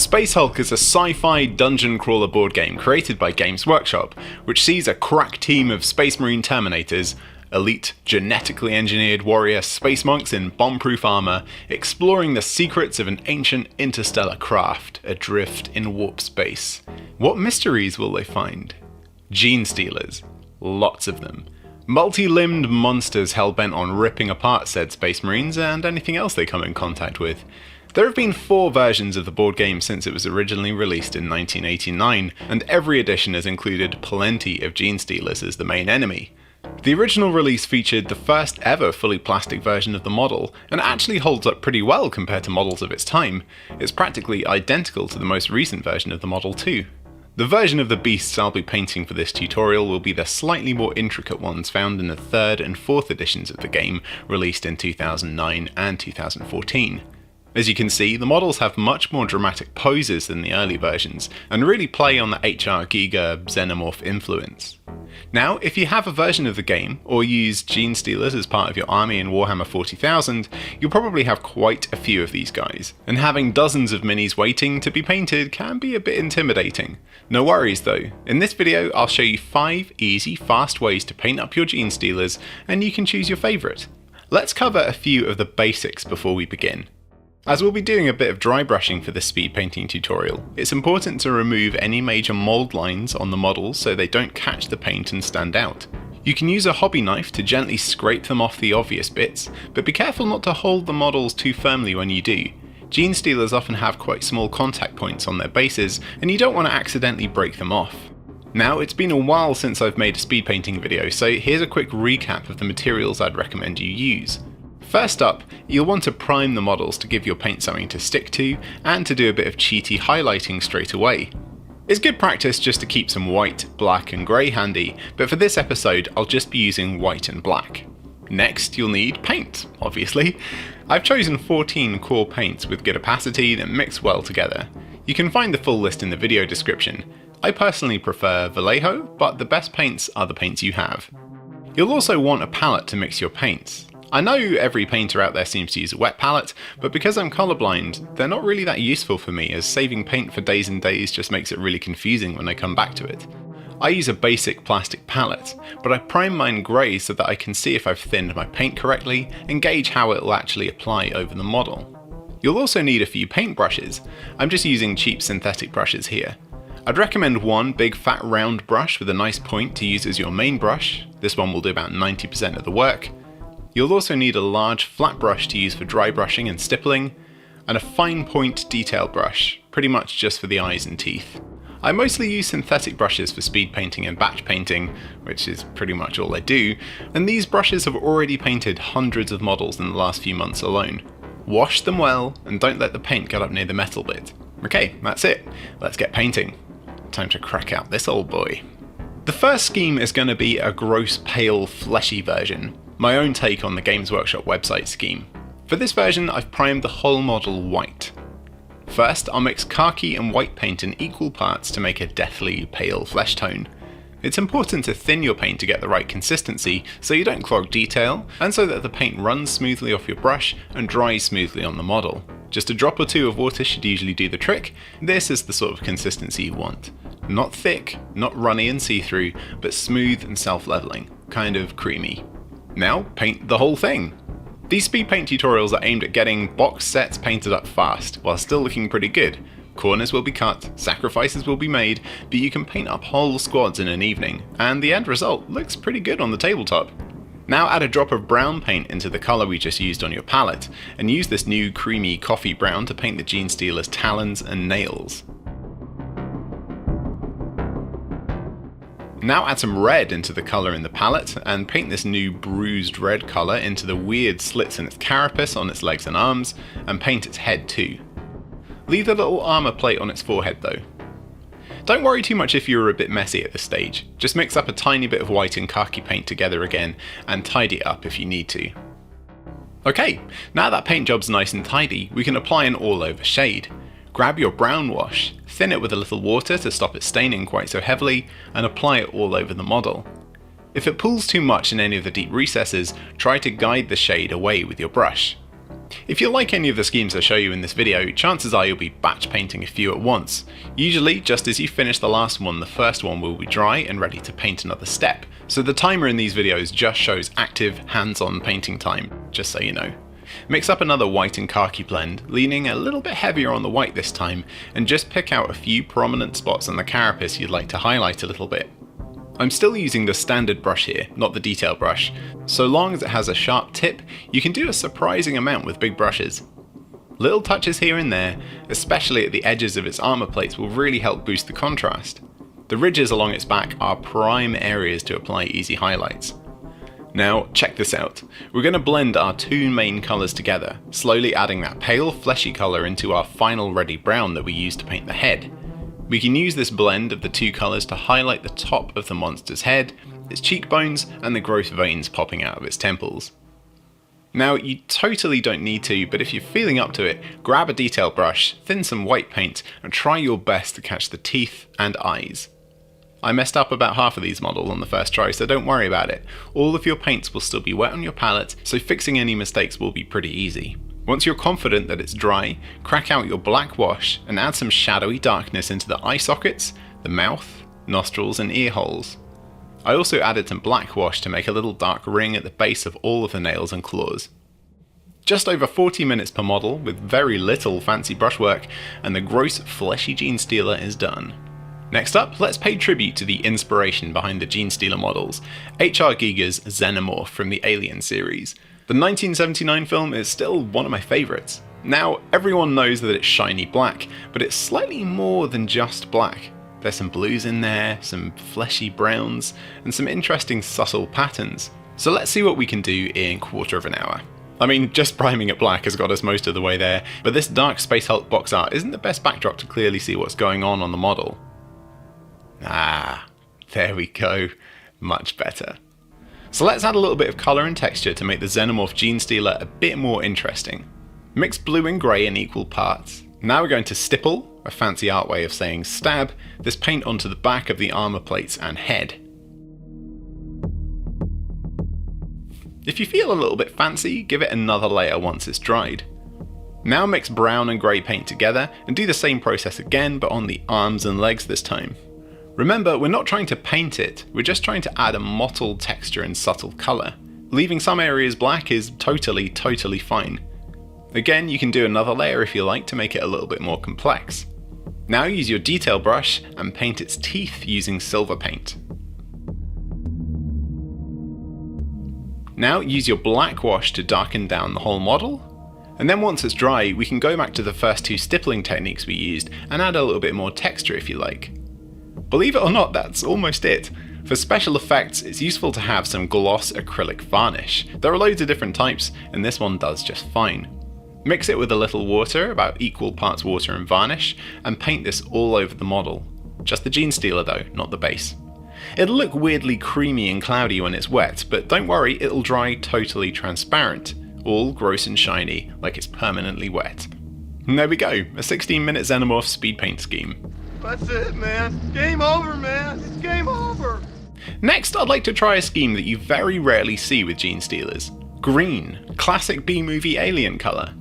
Space Hulk is a sci-fi dungeon crawler board game created by Games Workshop, which sees a crack team of Space Marine Terminators, elite, genetically engineered warrior space monks in bomb-proof armor, exploring the secrets of an ancient interstellar craft adrift in warp space. What mysteries will they find? Genestealers. Lots of them. Multi-limbed monsters hell-bent on ripping apart said Space Marines and anything else they come in contact with. There have been 4 versions of the board game since it was originally released in 1989, and every edition has included plenty of Genestealers as the main enemy. The original release featured the first ever fully plastic version of the model, and actually holds up pretty well compared to models of its time. It's practically identical to the most recent version of the model too. The version of the beasts I'll be painting for this tutorial will be the slightly more intricate ones found in the 3rd and 4th editions of the game, released in 2009 and 2014. As you can see, the models have much more dramatic poses than the early versions, and really play on the HR Giga Xenomorph influence. Now, if you have a version of the game, or use Genestealers as part of your army in Warhammer 40,000, you'll probably have quite a few of these guys, and having dozens of minis waiting to be painted can be a bit intimidating. No worries though, in this video I'll show you 5 easy, fast ways to paint up your Genestealers, and you can choose your favourite. Let's cover a few of the basics before we begin. As we'll be doing a bit of dry brushing for this speed painting tutorial, it's important to remove any major mould lines on the models so they don't catch the paint and stand out. You can use a hobby knife to gently scrape them off the obvious bits, but be careful not to hold the models too firmly when you do. Genestealers often have quite small contact points on their bases, and you don't want to accidentally break them off. Now, it's been a while since I've made a speed painting video, so here's a quick recap of the materials I'd recommend you use. First up, you'll want to prime the models to give your paint something to stick to, and to do a bit of cheaty highlighting straight away. It's good practice just to keep some white, black and grey handy, but for this episode I'll just be using white and black. Next, you'll need paint, obviously. I've chosen 14 core paints with good opacity that mix well together. You can find the full list in the video description. I personally prefer Vallejo, but the best paints are the paints you have. You'll also want a palette to mix your paints. I know every painter out there seems to use a wet palette, but because I'm colourblind, they're not really that useful for me, as saving paint for days and days just makes it really confusing when I come back to it. I use a basic plastic palette, but I prime mine grey so that I can see if I've thinned my paint correctly and gauge how it will actually apply over the model. You'll also need a few paint brushes. I'm just using cheap synthetic brushes here. I'd recommend one big fat round brush with a nice point to use as your main brush. This one will do about 90% of the work. You'll also need a large flat brush to use for dry brushing and stippling, and a fine point detail brush, pretty much just for the eyes and teeth. I mostly use synthetic brushes for speed painting and batch painting, which is pretty much all I do, and these brushes have already painted hundreds of models in the last few months alone. Wash them well, and don't let the paint get up near the metal bit. Okay, that's it. Let's get painting. Time to crack out this old boy. The first scheme is going to be a gross, pale, fleshy version. My own take on the Games Workshop website scheme. For this version, I've primed the whole model white. First, I'll mix khaki and white paint in equal parts to make a deathly pale flesh tone. It's important to thin your paint to get the right consistency so you don't clog detail, and so that the paint runs smoothly off your brush and dries smoothly on the model. Just a drop or two of water should usually do the trick. This is the sort of consistency you want. Not thick, not runny and see-through, but smooth and self-leveling, kind of creamy. Now, paint the whole thing. These speed paint tutorials are aimed at getting box sets painted up fast, while still looking pretty good. Corners will be cut, sacrifices will be made, but you can paint up whole squads in an evening, and the end result looks pretty good on the tabletop. Now add a drop of brown paint into the colour we just used on your palette, and use this new creamy coffee brown to paint the Genestealer's talons and nails. Now add some red into the colour in the palette, and paint this new bruised red colour into the weird slits in its carapace on its legs and arms, and paint its head too. Leave the little armour plate on its forehead though. Don't worry too much if you're a bit messy at this stage, just mix up a tiny bit of white and khaki paint together again, and tidy it up if you need to. Okay, now that paint job's nice and tidy, we can apply an all-over shade. Grab your brown wash, thin it with a little water to stop it staining quite so heavily, and apply it all over the model. If it pulls too much in any of the deep recesses, try to guide the shade away with your brush. If you like any of the schemes I show you in this video, chances are you'll be batch painting a few at once. Usually, just as you finish the last one, the first one will be dry and ready to paint another step. So the timer in these videos just shows active, hands-on painting time, just so you know. Mix up another white and khaki blend, leaning a little bit heavier on the white this time, and just pick out a few prominent spots on the carapace you'd like to highlight a little bit. I'm still using the standard brush here, not the detail brush. So long as it has a sharp tip, you can do a surprising amount with big brushes. Little touches here and there, especially at the edges of its armor plates, will really help boost the contrast. The ridges along its back are prime areas to apply easy highlights. Now, check this out. We're going to blend our two main colours together, slowly adding that pale fleshy colour into our final ready brown that we used to paint the head. We can use this blend of the two colours to highlight the top of the monster's head, its cheekbones, and the growth veins popping out of its temples. Now, you totally don't need to, but if you're feeling up to it, grab a detail brush, thin some white paint, and try your best to catch the teeth and eyes. I messed up about half of these models on the first try, so don't worry about it. All of your paints will still be wet on your palette, so fixing any mistakes will be pretty easy. Once you're confident that it's dry, crack out your black wash and add some shadowy darkness into the eye sockets, the mouth, nostrils and ear holes. I also added some black wash to make a little dark ring at the base of all of the nails and claws. Just over 40 minutes per model with very little fancy brushwork, and the gross fleshy Genestealer is done. Next up, let's pay tribute to the inspiration behind the Genestealer models, H.R. Giger's Xenomorph from the Alien series. The 1979 film is still one of my favourites. Now, everyone knows that it's shiny black, but it's slightly more than just black. There's some blues in there, some fleshy browns, and some interesting subtle patterns. So let's see what we can do in a quarter of an hour. I mean, just priming it black has got us most of the way there, but this dark Space Hulk box art isn't the best backdrop to clearly see what's going on the model. Ah, there we go. Much better. So let's add a little bit of colour and texture to make the Xenomorph Genestealer a bit more interesting. Mix blue and grey in equal parts. Now we're going to stipple, a fancy art way of saying stab, this paint onto the back of the armour plates and head. If you feel a little bit fancy, give it another layer once it's dried. Now mix brown and grey paint together and do the same process again, but on the arms and legs this time. Remember, we're not trying to paint it, we're just trying to add a mottled texture and subtle colour. Leaving some areas black is totally fine. Again, you can do another layer if you like to make it a little bit more complex. Now use your detail brush and paint its teeth using silver paint. Now use your black wash to darken down the whole model. And then once it's dry, we can go back to the first two stippling techniques we used and add a little bit more texture if you like. Believe it or not, that's almost it. For special effects, it's useful to have some gloss acrylic varnish. There are loads of different types, and this one does just fine. Mix it with a little water, about equal parts water and varnish, and paint this all over the model. Just the Genestealer though, not the base. It'll look weirdly creamy and cloudy when it's wet, but don't worry, it'll dry totally transparent, all gross and shiny, like it's permanently wet. And there we go, a 16-minute Xenomorph speed paint scheme. That's it, man. Game over, man. It's game over. Next, I'd like to try a scheme that you very rarely see with Genestealers. Green, classic B-movie alien colour.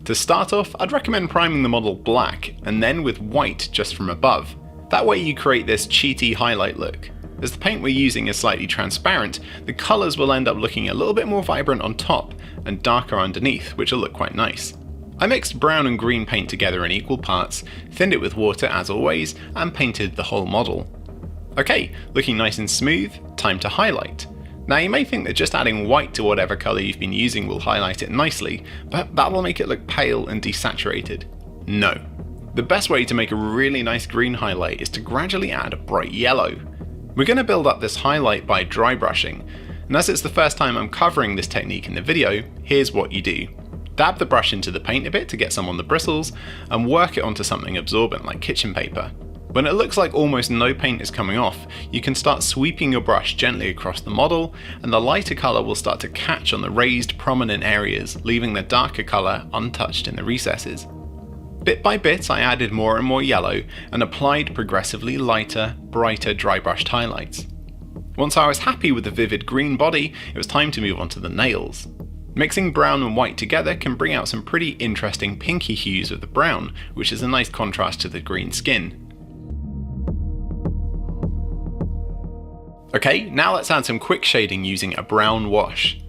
To start off, I'd recommend priming the model black, and then with white just from above. That way you create this cheaty highlight look. As the paint we're using is slightly transparent, the colours will end up looking a little bit more vibrant on top, and darker underneath, which will look quite nice. I mixed brown and green paint together in equal parts, thinned it with water as always, and painted the whole model. Okay, looking nice and smooth, time to highlight. Now you may think that just adding white to whatever colour you've been using will highlight it nicely, but that will make it look pale and desaturated. No. The best way to make a really nice green highlight is to gradually add a bright yellow. We're going to build up this highlight by dry brushing, and as it's the first time I'm covering this technique in the video, here's what you do. Dab the brush into the paint a bit to get some on the bristles, and work it onto something absorbent like kitchen paper. When it looks like almost no paint is coming off, you can start sweeping your brush gently across the model, and the lighter colour will start to catch on the raised prominent areas, leaving the darker colour untouched in the recesses. Bit by bit I added more and more yellow, and applied progressively lighter, brighter dry brushed highlights. Once I was happy with the vivid green body, it was time to move on to the nails. Mixing brown and white together can bring out some pretty interesting pinky hues of the brown, which is a nice contrast to the green skin. Okay, now let's add some quick shading using a brown wash.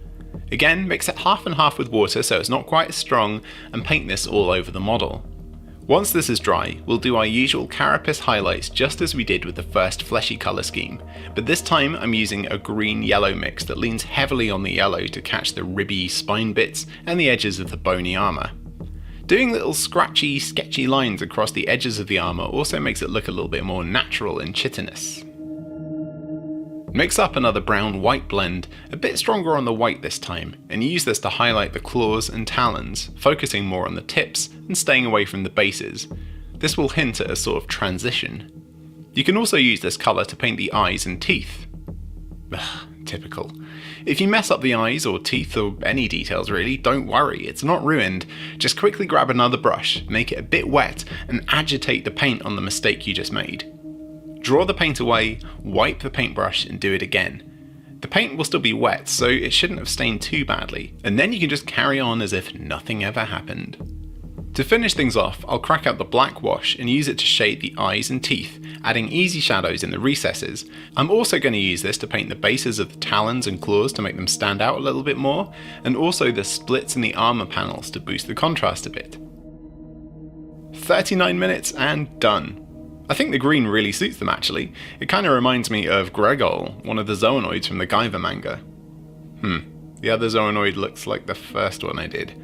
Again, mix it half and half with water so it's not quite as strong, and paint this all over the model. Once this is dry, we'll do our usual carapace highlights just as we did with the first fleshy colour scheme, but this time I'm using a green-yellow mix that leans heavily on the yellow to catch the ribby spine bits and the edges of the bony armour. Doing little scratchy, sketchy lines across the edges of the armour also makes it look a little bit more natural and chitinous. Mix up another brown-white blend, a bit stronger on the white this time, and use this to highlight the claws and talons, focusing more on the tips and staying away from the bases. This will hint at a sort of transition. You can also use this colour to paint the eyes and teeth. Ugh, typical. If you mess up the eyes or teeth or any details really, don't worry, it's not ruined. Just quickly grab another brush, make it a bit wet, and agitate the paint on the mistake you just made. Draw the paint away, wipe the paintbrush, and do it again. The paint will still be wet, so it shouldn't have stained too badly, and then you can just carry on as if nothing ever happened. To finish things off, I'll crack out the black wash and use it to shade the eyes and teeth, adding easy shadows in the recesses. I'm also going to use this to paint the bases of the talons and claws to make them stand out a little bit more, and also the splits in the armour panels to boost the contrast a bit. 39 minutes and done. I think the green really suits them actually. It kind of reminds me of Gregor, one of the Zoonoids from the Guyver manga. The other Zoonoid looks like the first one I did.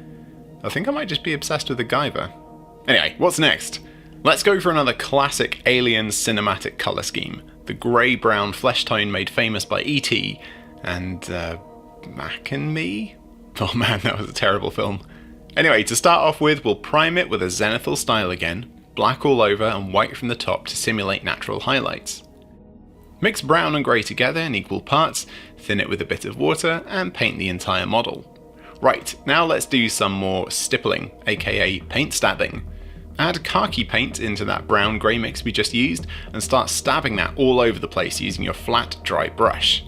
I think I might just be obsessed with the Guyver. Anyway, what's next? Let's go for another classic alien cinematic colour scheme. The grey-brown flesh tone made famous by E.T. and Mac and Me? Oh man, that was a terrible film. Anyway, to start off with, we'll prime it with a zenithal style again. Black all over and white from the top to simulate natural highlights. Mix brown and grey together in equal parts, thin it with a bit of water, and paint the entire model. Right, now let's do some more stippling, aka paint stabbing. Add khaki paint into that brown grey mix we just used, and start stabbing that all over the place using your flat, dry brush.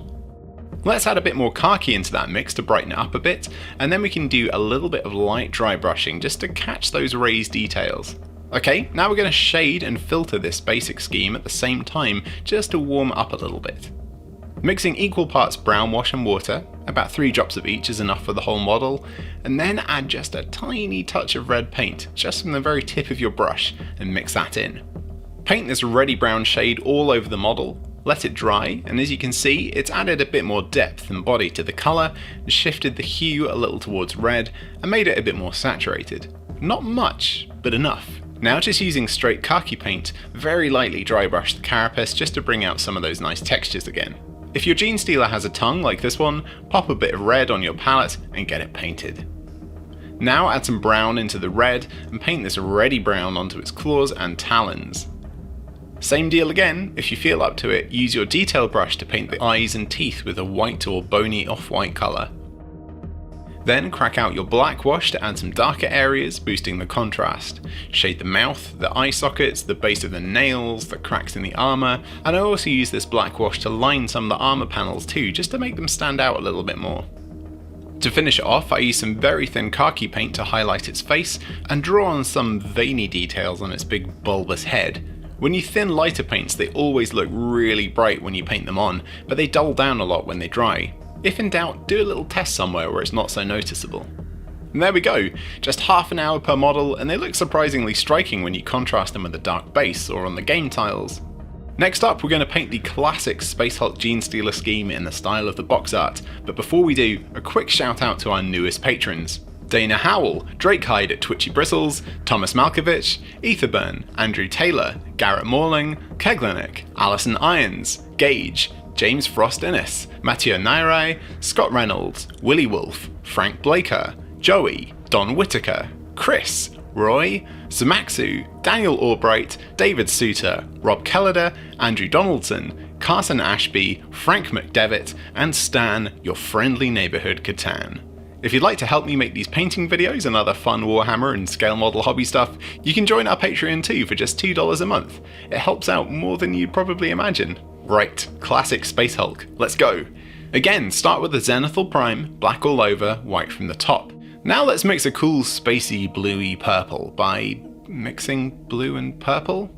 Let's add a bit more khaki into that mix to brighten it up a bit, and then we can do a little bit of light dry brushing just to catch those raised details. Okay, now we're going to shade and filter this basic scheme at the same time just to warm up a little bit. Mixing equal parts brown wash and water, about 3 drops of each is enough for the whole model, and then add just a tiny touch of red paint, just from the very tip of your brush, and mix that in. Paint this reddy brown shade all over the model, let it dry, and as you can see, it's added a bit more depth and body to the colour, and shifted the hue a little towards red, and made it a bit more saturated. Not much, but enough. Now just using straight khaki paint, very lightly dry brush the carapace just to bring out some of those nice textures again. If your Genestealer has a tongue like this one, pop a bit of red on your palette and get it painted. Now add some brown into the red and paint this reddy brown onto its claws and talons. Same deal again, if you feel up to it, use your detail brush to paint the eyes and teeth with a white or bony off-white colour. Then crack out your black wash to add some darker areas, boosting the contrast. Shade the mouth, the eye sockets, the base of the nails, the cracks in the armour, and I also use this black wash to line some of the armour panels too, just to make them stand out a little bit more. To finish it off, I use some very thin khaki paint to highlight its face, and draw on some veiny details on its big bulbous head. When you thin lighter paints, they always look really bright when you paint them on, but they dull down a lot when they dry. If in doubt, do a little test somewhere where it's not so noticeable. And there we go, just half an hour per model, and they look surprisingly striking when you contrast them with a dark base or on the game tiles. Next up, we're going to paint the classic Space Hulk Genestealer scheme in the style of the box art, but before we do, a quick shout out to our newest patrons. Dana Howell, Drake Hyde at Twitchy Bristles, Thomas Malkovich, Etherburn, Andrew Taylor, Garrett Morling, Keglenick, Alison Irons, Gage, James Frost Innes, Mathieu Nairai, Scott Reynolds, Willie Wolf, Frank Blaker, Joey, Don Whitaker, Chris, Roy, Zamaxu, Daniel Albright, David Suter, Rob Kelleder, Andrew Donaldson, Carson Ashby, Frank McDevitt, and Stan, your friendly neighbourhood Catan. If you'd like to help me make these painting videos and other fun Warhammer and scale model hobby stuff, you can join our Patreon too for just $2 a month. It helps out more than you'd probably imagine. Right, classic Space Hulk, let's go. Again, start with the Zenithal Prime, black all over, white from the top. Now let's mix a cool spacey bluey purple by mixing blue and purple?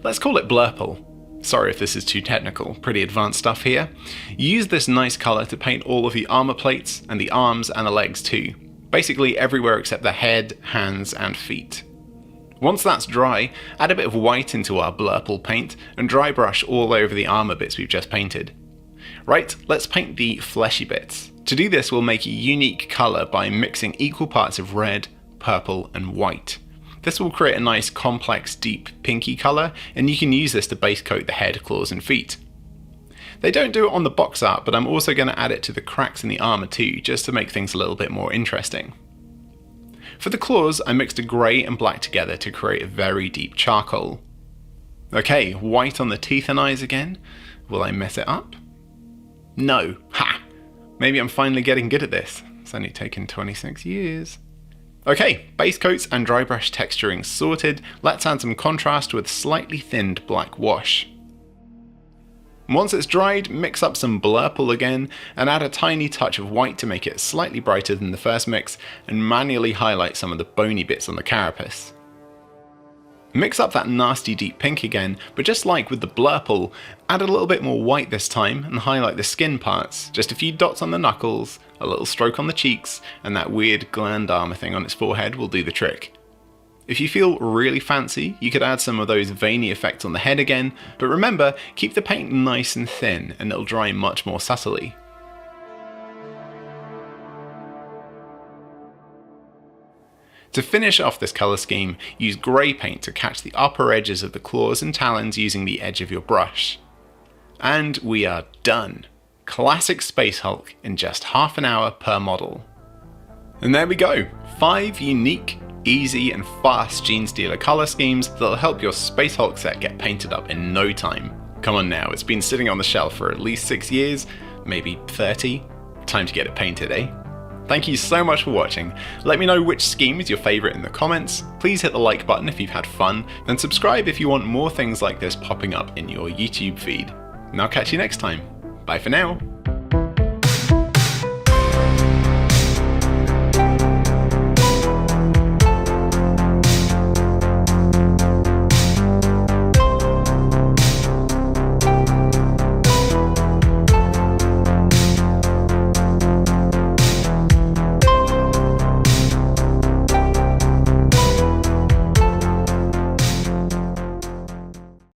Let's call it blurple. Sorry if this is too technical, pretty advanced stuff here. Use this nice colour to paint all of the armour plates and the arms and the legs too. Basically everywhere except the head, hands and feet. Once that's dry, add a bit of white into our blurple paint and dry brush all over the armour bits we've just painted. Right, let's paint the fleshy bits. To do this we'll make a unique colour by mixing equal parts of red, purple and white. This will create a nice complex deep pinky colour, and you can use this to base coat the head, claws and feet. They don't do it on the box art, but I'm also going to add it to the cracks in the armour too, just to make things a little bit more interesting. For the claws, I mixed a grey and black together to create a very deep charcoal. Okay, white on the teeth and eyes again. Will I mess it up? No. Ha! Maybe I'm finally getting good at this. It's only taken 26 years. Okay, base coats and dry brush texturing sorted, let's add some contrast with slightly thinned black wash. Once it's dried, mix up some blurple again and add a tiny touch of white to make it slightly brighter than the first mix and manually highlight some of the bony bits on the carapace. Mix up that nasty deep pink again, but just like with the blurple, add a little bit more white this time and highlight the skin parts, just a few dots on the knuckles, a little stroke on the cheeks, and that weird gland armor thing on its forehead will do the trick. If you feel really fancy, you could add some of those veiny effects on the head again, but remember, keep the paint nice and thin and it'll dry much more subtly. To finish off this colour scheme, use grey paint to catch the upper edges of the claws and talons using the edge of your brush. And we are done. Classic Space Hulk in just half an hour per model. And there we go, 5 unique, easy and fast Genestealer colour schemes that'll help your Space Hulk set get painted up in no time. Come on now, it's been sitting on the shelf for at least 6 years, maybe 30. Time to get it painted, eh? Thank you so much for watching. Let me know which scheme is your favourite in the comments, please hit the like button if you've had fun, and subscribe if you want more things like this popping up in your YouTube feed. And I'll catch you next time. Bye for now.